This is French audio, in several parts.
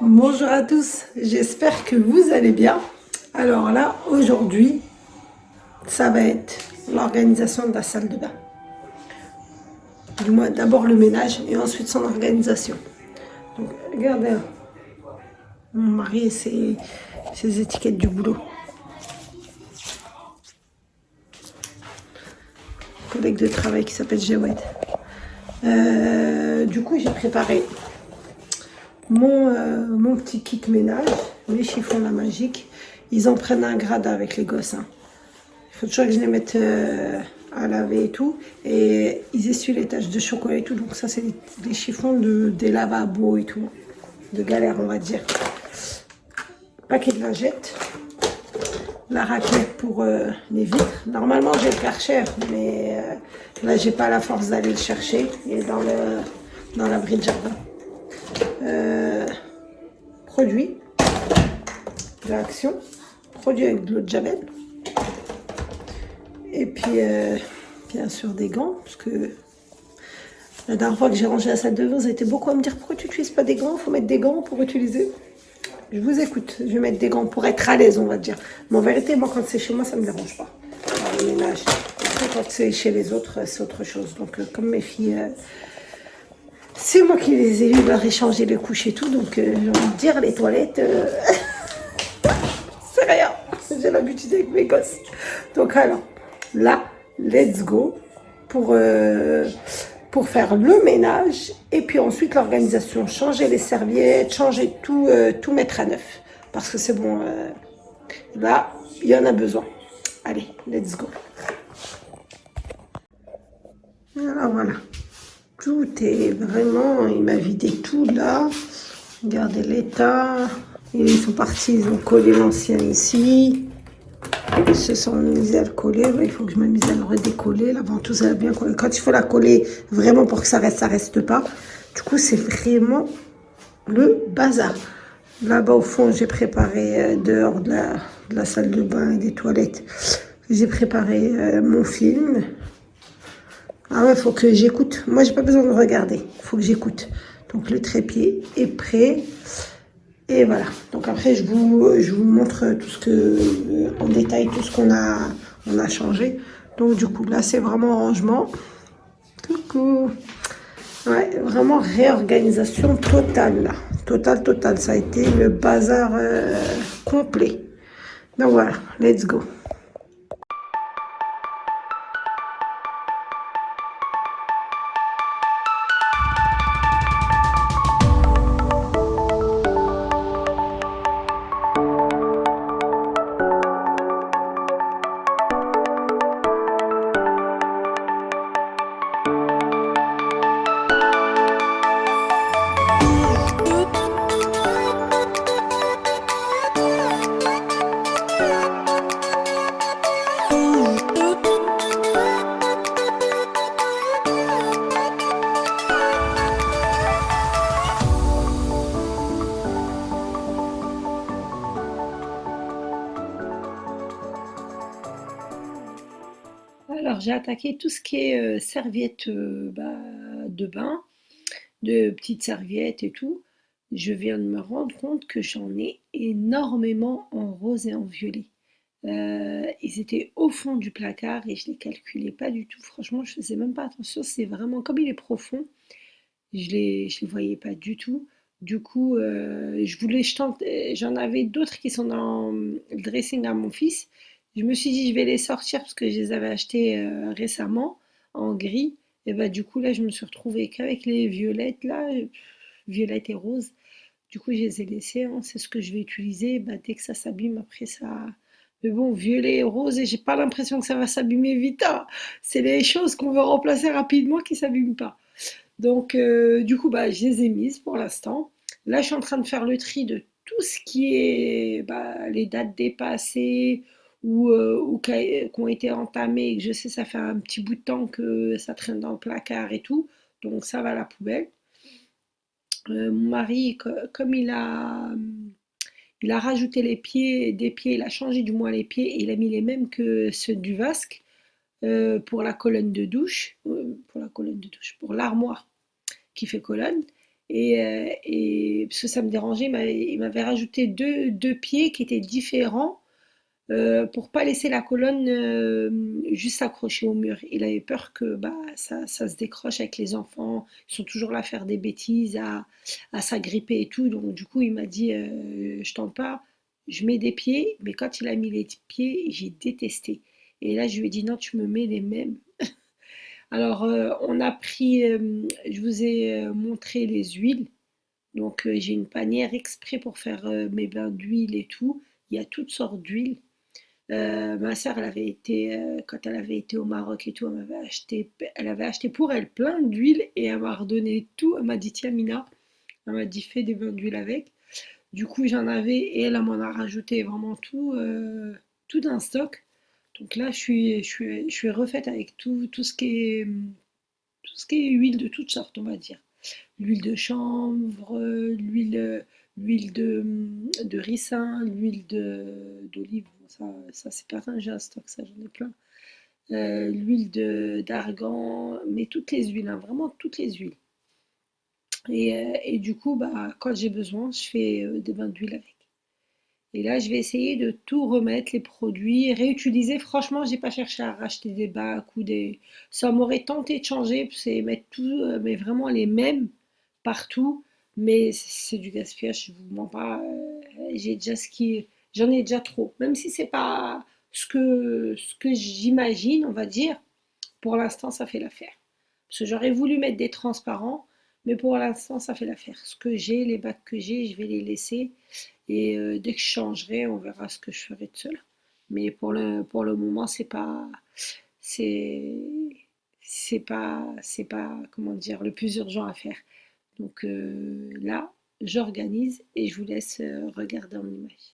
Bonjour à tous, j'espère que vous allez bien. Alors là, aujourd'hui, ça va être l'organisation de la salle de bain. Du moins, d'abord le ménage et ensuite son organisation. Donc, regardez, hein, mon mari et ses étiquettes du boulot. Collègue de travail qui s'appelle Jawed. Du coup, j'ai préparé mon petit kit ménage, mes chiffons la magique. Ils en prennent un grade avec les gosses, hein. Il faut toujours que je les mette à laver et tout. Et ils essuient les taches de chocolat et tout. Donc ça, c'est des chiffons des lavabos et tout. De galère, on va dire. Paquet de lingettes. La raclette pour les vitres. Normalement, j'ai le Karcher, mais là, j'ai pas la force d'aller le chercher. Il est dans l'abri de jardin. Produit de Action. Produit avec de l'eau de Javel. Et puis, bien sûr, des gants, parce que la dernière fois que j'ai rangé la salle de bain, vous avez été beaucoup à me dire pourquoi tu n'utilises pas des gants, il faut mettre des gants pour utiliser. Je vous écoute, je vais mettre des gants pour être à l'aise, on va dire. Mais en vérité, moi, quand c'est chez moi, ça ne me dérange pas. Dans le ménage. Après, quand c'est chez les autres, c'est autre chose. Donc, comme mes filles, c'est moi qui les ai eues, leur échanger les couches et tout. Donc, j'ai envie de dire, les toilettes, c'est rien. J'ai l'habitude avec mes gosses. Donc, alors, là, let's go pour faire le ménage et puis ensuite l'organisation, changer les serviettes, changer tout, tout mettre à neuf. Parce que c'est bon, là, il y en a besoin. Allez, let's go. Alors voilà, tout est vraiment, il m'a vidé tout là. Regardez l'état. Ils sont partis, ils ont collé l'ancien ici. Ils se sont mis à le coller. Il faut que je m'amuse à le redécoller. La ventouse, elle a bien collé. Quand il faut la coller vraiment pour que ça reste pas. Du coup, c'est vraiment le bazar. Là-bas, au fond, j'ai préparé dehors de la salle de bain et des toilettes. J'ai préparé mon film. Ah ouais, il faut que j'écoute. Moi, j'ai pas besoin de regarder. Il faut que j'écoute. Donc, le trépied est prêt. Et voilà. Donc après, je vous montre tout ce que, en détail, tout ce qu'on a changé. Donc du coup, là, c'est vraiment rangement. Coucou. Ouais, vraiment réorganisation totale, là. Totale. Ça a été le bazar complet. Donc voilà, let's go. Alors, j'ai attaqué tout ce qui est serviettes de bain, de petites serviettes et tout. Je viens de me rendre compte que j'en ai énormément en rose et en violet. Ils étaient au fond du placard et je les calculais pas du tout. Franchement, je faisais même pas attention. C'est vraiment comme il est profond, je les voyais pas du tout. Du coup, j'en avais d'autres qui sont dans le dressing à mon fils. Je me suis dit, je vais les sortir parce que je les avais achetés récemment en gris. Et bah, du coup, là, je me suis retrouvée qu'avec les violettes, là, violettes et roses. Du coup, je les ai laissés, hein. C'est ce que je vais utiliser. Bah, dès que ça s'abîme, après ça. Mais bon, violet et rose, et j'ai pas l'impression que ça va s'abîmer vite, hein. C'est les choses qu'on veut remplacer rapidement qui s'abîment pas. Donc, du coup, bah, je les ai mises pour l'instant. Là, je suis en train de faire le tri de tout ce qui est les dates dépassées ou qui ont été entamées. Et que je sais, ça fait un petit bout de temps que ça traîne dans le placard et tout. Donc, ça va à la poubelle. Mon mari, comme il a rajouté les pieds, des pieds, il a changé du moins les pieds et il a mis les mêmes que ceux du vasque pour la colonne de douche, pour l'armoire qui fait colonne. et parce que ça me dérangeait, il m'avait rajouté deux pieds qui étaient différents pour pas laisser la colonne juste accrochée au mur. Il avait peur que bah, ça se décroche avec les enfants. Ils sont toujours là à faire des bêtises, à s'agripper et tout. Donc du coup, il m'a dit, je tente pas, je mets des pieds. Mais quand il a mis les pieds, j'ai détesté. Et là, je lui ai dit, non, tu me mets les mêmes. Alors, on a pris, je vous ai montré les huiles. Donc, j'ai une panière exprès pour faire mes bains d'huile et tout. Il y a toutes sortes d'huiles. Ma sœur, quand elle avait été au Maroc et tout, elle avait acheté pour elle plein d'huile et elle m'a redonné tout. Elle m'a dit, tiens, Mina, elle m'a dit, fais des bains d'huile avec. Du coup, j'en avais et elle m'en a rajouté vraiment tout d'un stock. Donc là, je suis refaite avec tout ce qui est huile de toutes sortes, on va dire. L'huile de chanvre, l'huile de ricin, d'olive, ça c'est pas un j'ai un stock, ça j'en ai plein. L'huile d'argan, mais toutes les huiles, hein, vraiment toutes les huiles. Et du coup, bah, quand j'ai besoin, je fais des bains d'huile avec. Et là, je vais essayer de tout remettre, les produits, réutiliser. Franchement, j'ai pas cherché à racheter des bacs ou des. Ça m'aurait tenté de changer, c'est mettre tout, mais vraiment les mêmes partout. Mais c'est du gaspillage, je vous mens pas. J'ai déjà j'en ai déjà trop. Même si c'est pas ce que j'imagine, on va dire. Pour l'instant, ça fait l'affaire. Parce que j'aurais voulu mettre des transparents, mais pour l'instant, ça fait l'affaire. Ce que j'ai, les bacs que j'ai, je vais les laisser. Et dès que je changerai, on verra ce que je ferai de cela. Mais pour le moment, c'est, c'est pas, comment dire, le plus urgent à faire. Donc là, j'organise et je vous laisse regarder en image.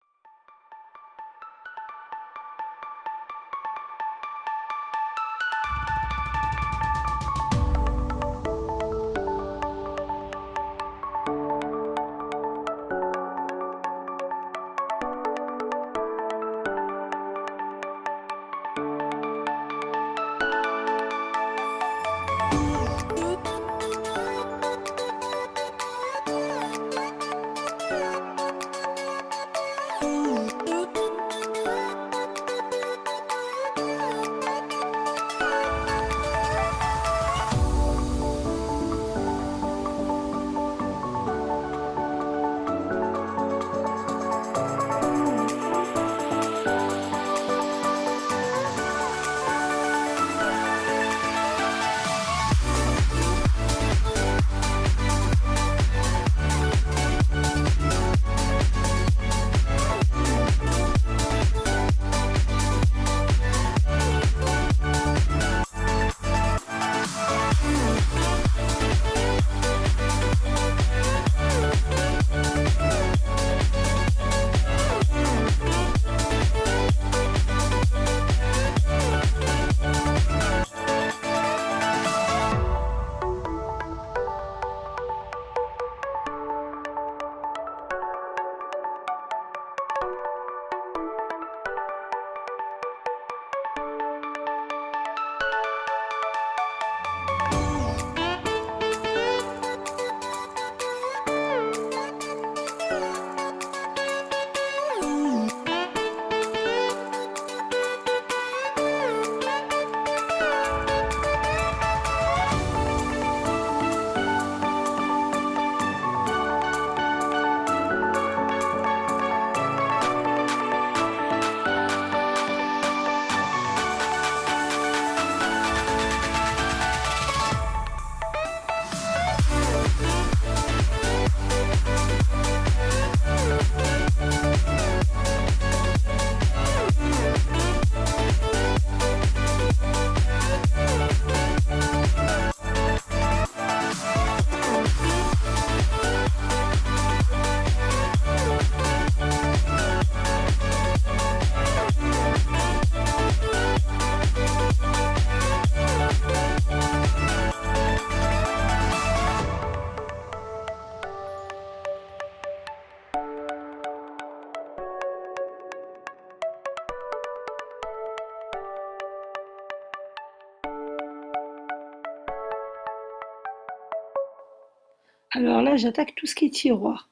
Alors là, j'attaque tout ce qui est tiroir.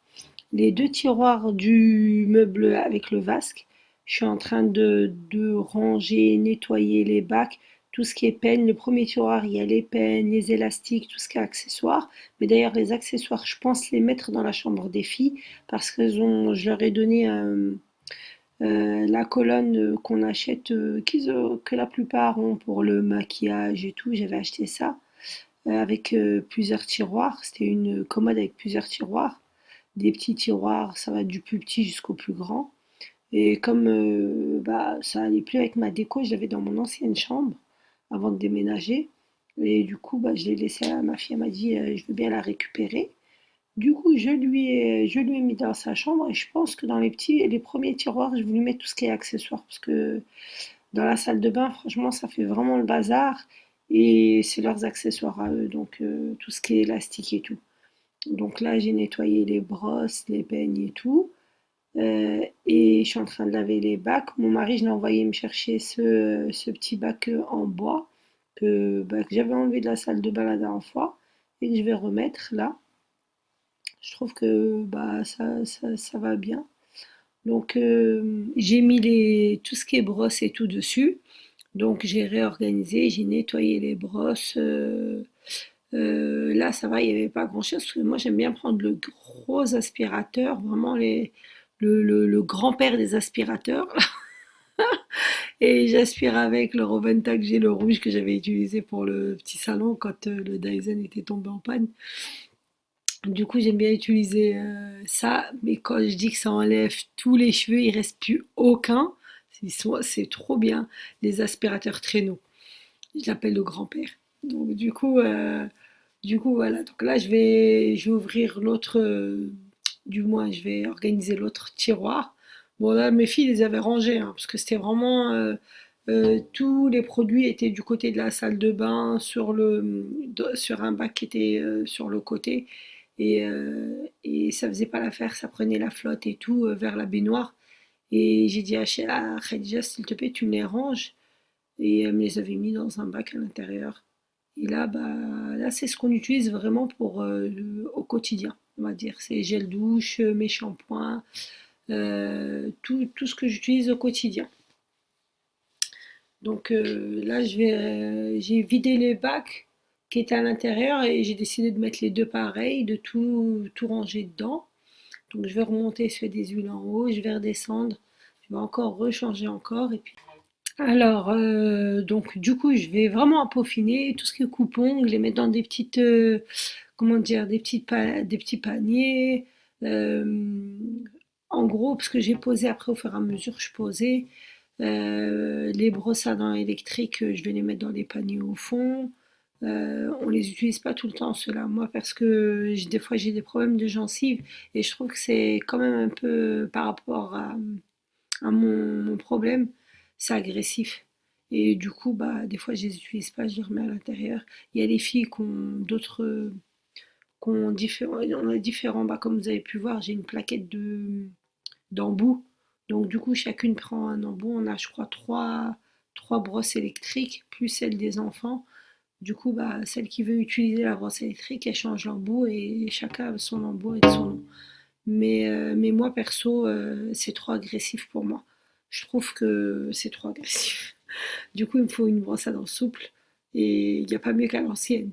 Les 2 tiroirs du meuble avec le vasque. Je suis en train de ranger, nettoyer les bacs, tout ce qui est peine. Le premier tiroir, il y a les pennes, les élastiques, tout ce qui est accessoires. Mais d'ailleurs, les accessoires, je pense les mettre dans la chambre des filles parce je leur ai donné la colonne qu'on achète, que la plupart ont pour le maquillage et tout. J'avais acheté ça avec plusieurs tiroirs. C'était une commode avec plusieurs tiroirs. Des petits tiroirs, ça va du plus petit jusqu'au plus grand. Et comme bah, ça allait plus avec ma déco, je l'avais dans mon ancienne chambre avant de déménager. Et du coup, bah, je l'ai laissé à ma fille. Elle m'a dit, je veux bien la récupérer. Du coup, je lui ai mis dans sa chambre et je pense que dans les premiers tiroirs, je voulais mettre tout ce qui est accessoires parce que dans la salle de bain, franchement, ça fait vraiment le bazar et c'est leurs accessoires à eux, donc tout ce qui est élastique et tout. Donc là, j'ai nettoyé les brosses, les peignes et tout. Et je suis en train de laver les bacs. Mon mari, je l'ai envoyé me chercher ce petit bac en bois que j'avais enlevé de la salle de bain la dernière fois et que je vais remettre là. Je trouve que bah, ça va bien. Donc j'ai mis tout ce qui est brosse et tout dessus. Donc j'ai réorganisé, j'ai nettoyé les brosses. Là, ça va, il n'y avait pas grand-chose. Parce que moi, j'aime bien prendre le gros aspirateur, vraiment le grand-père des aspirateurs. Et j'aspire avec le Roventa que j'ai, le rouge que j'avais utilisé pour le petit salon quand le Dyson était tombé en panne. Du coup, j'aime bien utiliser ça, mais quand je dis que ça enlève tous les cheveux, il reste plus aucun. C'est trop bien, les aspirateurs traîneaux. Je l'appelle le grand-père. Donc du coup voilà. Donc là, je vais ouvrir l'autre, du moins, je vais organiser l'autre tiroir. Bon là, mes filles les avaient rangés, hein, parce que c'était vraiment tous les produits étaient du côté de la salle de bain, sur un bac qui était sur le côté. Et ça faisait pas l'affaire, ça prenait la flotte et tout vers la baignoire. Et j'ai dit à Khadija, s'il te plaît, tu me les ranges. Et elle me les avait mis dans un bac à l'intérieur. Et là, bah, là c'est ce qu'on utilise vraiment pour au quotidien, on va dire. C'est gel douche, mes shampoings, tout ce que j'utilise au quotidien. Donc là, j'ai vidé les bacs qui étaient à l'intérieur et j'ai décidé de mettre les deux pareils, de tout ranger dedans. Donc je vais remonter sur des huiles en haut, je vais redescendre, je vais encore rechanger encore et puis. Alors donc du coup je vais vraiment peaufiner tout ce qui est coupe-ongles, les mettre dans des petites comment dire des petits paniers. euh, En gros parce que j'ai posé après au fur et à mesure je posais les brosses à dents électriques, je vais les mettre dans les paniers au fond. On les utilise pas tout le temps ceux-là, moi parce que des fois j'ai des problèmes de gencives et je trouve que c'est quand même un peu par rapport à mon problème, c'est agressif. Et du coup, bah, des fois, je les utilise pas, je les remets à l'intérieur. Il y a des filles qui ont d'autres, on a différents, bah, comme vous avez pu voir, j'ai une plaquette d'embouts. Donc, du coup, chacune prend un embout. On a, je crois, trois brosses électriques, plus celle des enfants. Du coup, bah, celle qui veut utiliser la brosse électrique, elle change l'embout et chacun a son embout et son nom. Mais moi, perso, c'est trop agressif pour moi. Je trouve que c'est trop agressif. Du coup, il me faut une brosse à dents souple et il n'y a pas mieux qu'à l'ancienne.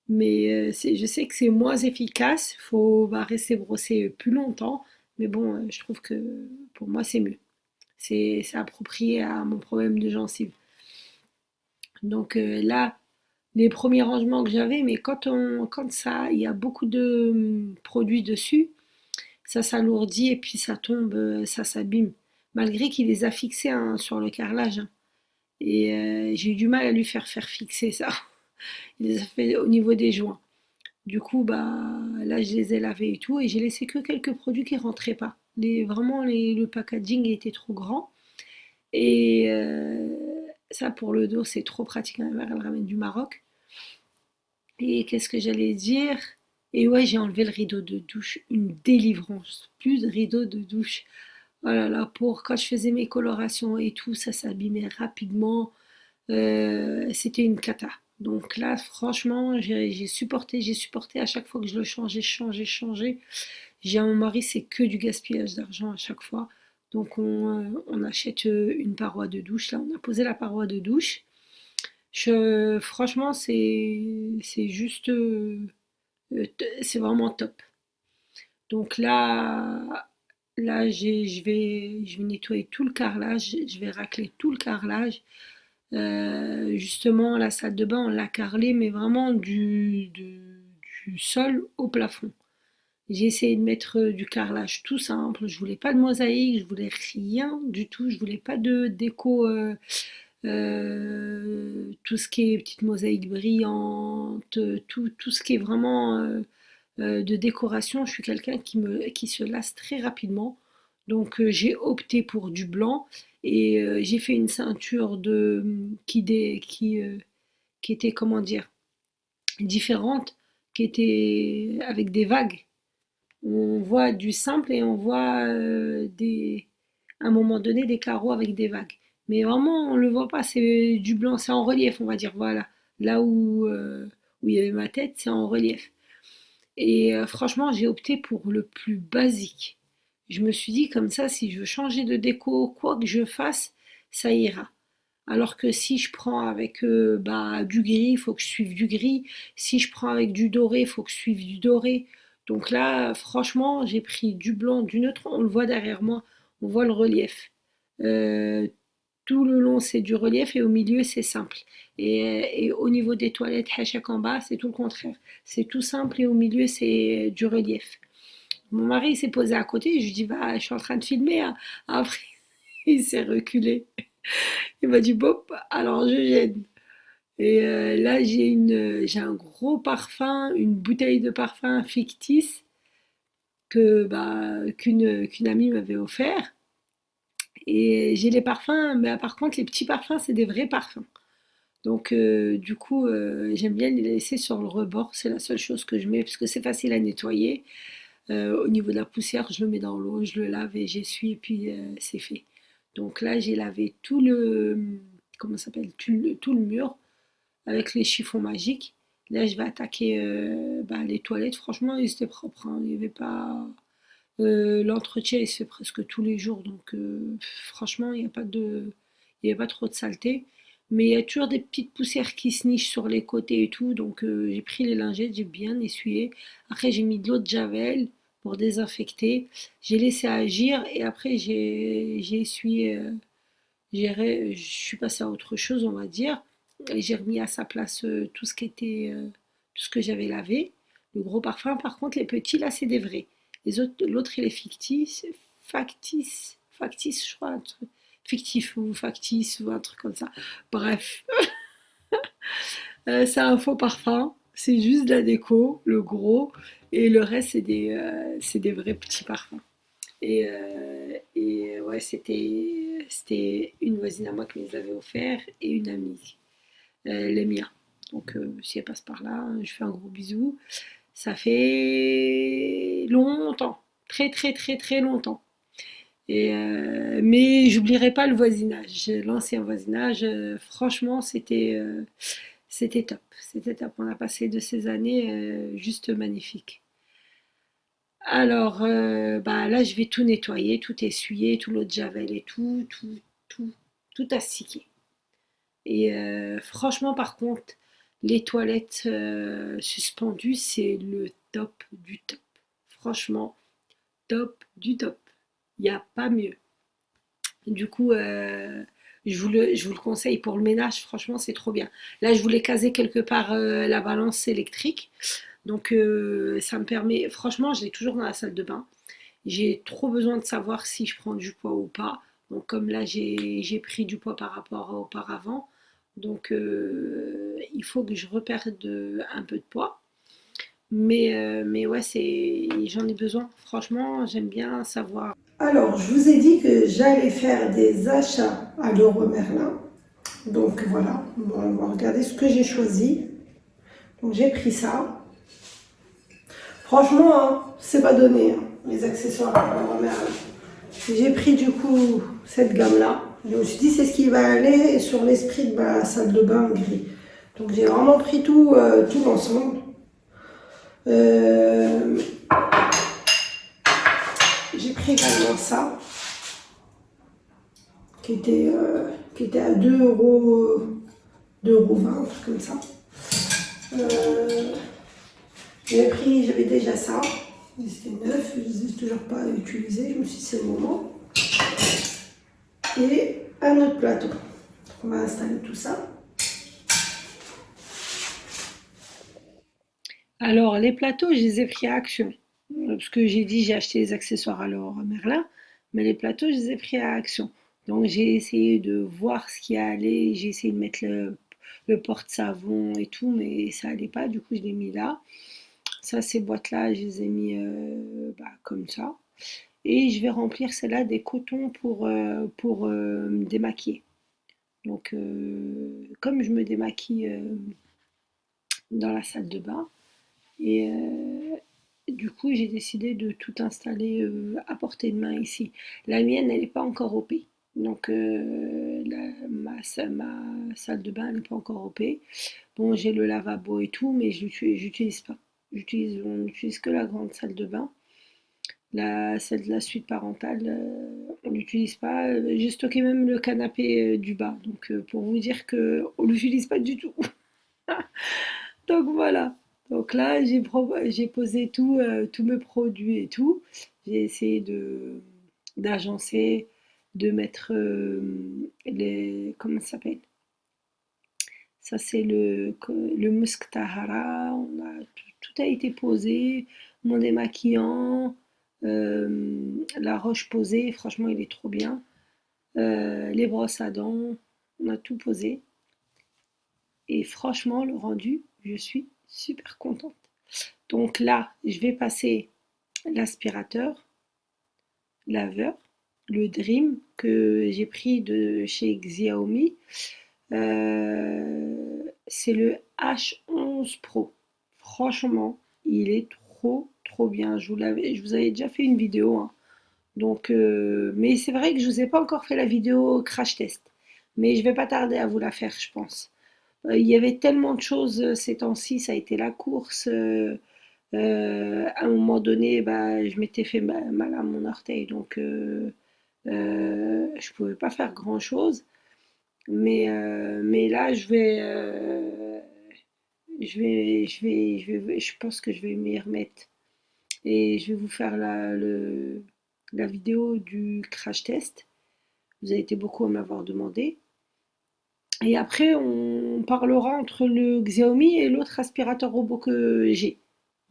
Mais je sais que c'est moins efficace, il faut bah, rester brossé plus longtemps. Mais bon, je trouve que pour moi, c'est mieux. C'est approprié à mon problème de gencive. Donc là, les premiers rangements que j'avais, mais quand ça, il y a beaucoup de produits dessus, ça s'alourdit et puis ça tombe, ça s'abîme. Malgré qu'il les a fixés hein, sur le carrelage, hein. Et j'ai eu du mal à lui faire fixer ça. Il les a fait au niveau des joints. Du coup, bah là, je les ai lavés et tout, et j'ai laissé que quelques produits qui rentraient pas. Vraiment, le packaging était trop grand. Et ça, pour le dos, c'est trop pratique. Ma mère, elle ramène du Maroc. Et qu'est-ce que j'allais dire? Et ouais, j'ai enlevé le rideau de douche. Une délivrance. Plus de rideau de douche. Oh là là, pour quand je faisais mes colorations et tout, ça s'abîmait rapidement. C'était une cata. Donc là, franchement, j'ai supporté à chaque fois que je le changeais, changer. J'ai à mon mari, c'est que du gaspillage d'argent à chaque fois. Donc on achète une paroi de douche. Là, on a posé la paroi de douche. Franchement, c'est juste, c'est vraiment top. Donc là, je vais nettoyer tout le carrelage, je vais racler tout le carrelage. Justement, la salle de bain, on l'a carrelée, mais vraiment du sol au plafond. J'ai essayé de mettre du carrelage tout simple. Je voulais pas de mosaïque, je voulais rien du tout. Je voulais pas de déco, tout ce qui est petite mosaïque brillante, tout ce qui est vraiment de décoration. Je suis quelqu'un qui se lasse très rapidement. Donc j'ai opté pour du blanc et j'ai fait une ceinture qui était, comment dire, différente, qui était avec des vagues. On voit du simple et on voit à un moment donné des carreaux avec des vagues. Mais vraiment, on le voit pas, c'est du blanc, c'est en relief, on va dire. Voilà, là où il y avait ma tête, c'est en relief. Et franchement, j'ai opté pour le plus basique. Je me suis dit comme ça, si je veux changer de déco, quoi que je fasse, ça ira. Alors que si je prends avec du gris, il faut que je suive du gris. Si je prends avec du doré, il faut que je suive du doré. Donc là, franchement, j'ai pris du blanc, du neutre. On le voit derrière moi, on voit le relief. Euh, Tout le long, c'est du relief et au milieu, c'est simple. Et au niveau des toilettes, hachak en bas, c'est tout le contraire. C'est tout simple et au milieu, c'est du relief. Mon mari s'est posé à côté, je lui dis, bah, je suis en train de filmer, hein. Après, il s'est reculé. Il m'a dit, bon, alors je gêne. Et là, j'ai un gros parfum, une bouteille de parfum fictice qu'une amie m'avait offert. Et j'ai les parfums, mais par contre, les petits parfums, c'est des vrais parfums. Donc, du coup, j'aime bien les laisser sur le rebord. C'est la seule chose que je mets parce que c'est facile à nettoyer. Au niveau de la poussière, je le mets dans l'eau, je le lave et j'essuie et puis c'est fait. Donc là, j'ai lavé comment ça s'appelle, tout le mur avec les chiffons magiques. Là, je vais attaquer les toilettes. Franchement, ils étaient propres, hein. Il y avait pas. L'entretien, il se fait presque tous les jours, donc franchement, il y a pas trop de saleté. Mais il y a toujours des petites poussières qui se nichent sur les côtés et tout, donc j'ai pris les lingettes, j'ai bien essuyé. Après, j'ai mis de l'eau de javel pour désinfecter. J'ai laissé agir et après, j'ai essuyé. Je suis passée à autre chose, on va dire. Et j'ai remis à sa place tout ce que j'avais lavé. Le gros parfum, par contre, les petits, là, c'est des vrais. L'autre, il est factice, je crois, un truc. Fictif ou factice ou un truc comme ça. Bref, c'est un faux parfum. C'est juste de la déco, le gros. Et le reste, c'est des vrais petits parfums. Et ouais, c'était une voisine à moi qui me les avait offerts et une amie, les miens. Donc, si elle passe par là, je fais un gros bisou. Ça fait longtemps, très très très très longtemps. Mais j'oublierai pas le voisinage, l'ancien voisinage. Franchement, c'était top. C'était top. On a passé de ces années juste magnifiques. Alors, là, je vais tout nettoyer, tout essuyer, tout l'eau de javel et tout, tout astiquer. Et franchement, par contre, les toilettes suspendues, c'est le top du top. Franchement, top du top. Il n'y a pas mieux. Du coup, je vous le conseille pour le ménage, franchement, c'est trop bien. Là, je voulais caser quelque part la balance électrique. Donc, ça me permet, franchement, je l'ai toujours dans la salle de bain. J'ai trop besoin de savoir si je prends du poids ou pas. Donc, comme là, j'ai pris du poids par rapport à auparavant. Donc, il faut que je reperde un peu de poids. Mais ouais, j'en ai besoin. Franchement, j'aime bien savoir. Alors, je vous ai dit que j'allais faire des achats à Leroy Merlin. Donc voilà, on va regarder ce que j'ai choisi. Donc j'ai pris ça. Franchement, hein, c'est pas donné, hein, les accessoires à Leroy Merlin. J'ai pris du coup cette gamme-là. Je me suis dit c'est ce qui va aller sur l'esprit de ma salle de bain gris. Donc j'ai vraiment pris tout l'ensemble. Euh, j'ai pris également ça, qui était à 2 €, 2,20 €, un truc comme ça. Euh, j'avais déjà ça. C'était neuf, je ne les ai toujours pas utilisés. Je me suis dit c'est le moment. Et un autre plateau. On va installer tout ça. Alors, les plateaux, je les ai pris à Action. Parce que j'ai dit, j'ai acheté les accessoires à Leroy Merlin, mais les plateaux, je les ai pris à Action. Donc, j'ai essayé de voir ce qui allait. J'ai essayé de mettre le porte-savon et tout, mais ça allait pas. Du coup, je l'ai mis là. Ça, ces boîtes-là, je les ai mis comme ça. Et je vais remplir celle-là des cotons pour me démaquiller. Donc, comme je me démaquille dans la salle de bain, et du coup, j'ai décidé de tout installer à portée de main ici. La mienne, elle n'est pas encore OP. Donc, ma salle de bain, elle n'est pas encore OP. Bon, j'ai le lavabo et tout, mais je n'utilise pas. On n'utilise que la grande salle de bain. Celle de la suite parentale, on n'utilise pas. J'ai stocké même le canapé du bas. Donc, pour vous dire qu'on ne l'utilise pas du tout. Donc voilà. Donc là, j'ai posé tous mes produits et tout. J'ai essayé d'agencer, de mettre comment ça s'appelle? Ça, c'est le musc tahara. Tout a été posé. Mon démaquillant, la roche posée. Franchement, il est trop bien. Les brosses à dents, on a tout posé. Et franchement, le rendu, je suis super contente. Donc là, je vais passer l'aspirateur, laveur, le Dream que j'ai pris de chez Xiaomi. C'est le H11 Pro. Franchement, il est trop bien. Je vous avais déjà fait une vidéo, hein. Donc, mais c'est vrai que je vous ai pas encore fait la vidéo crash test. Mais je vais pas tarder à vous la faire, je pense. Il y avait tellement de choses ces temps-ci, ça a été la course. À un moment donné, bah, je m'étais fait mal à mon orteil, donc je pouvais pas faire grand-chose. Mais là, je pense que je vais m'y remettre. Et je vais vous faire la vidéo du crash test. Vous avez été beaucoup à m'avoir demandé. Et après, on parlera entre le Xiaomi et l'autre aspirateur robot que j'ai.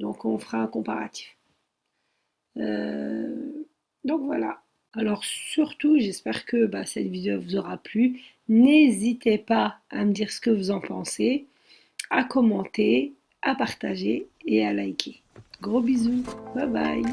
Donc, on fera un comparatif. Donc voilà. Alors surtout, j'espère que cette vidéo vous aura plu. N'hésitez pas à me dire ce que vous en pensez, à commenter, à partager et à liker. Gros bisous. Bye bye.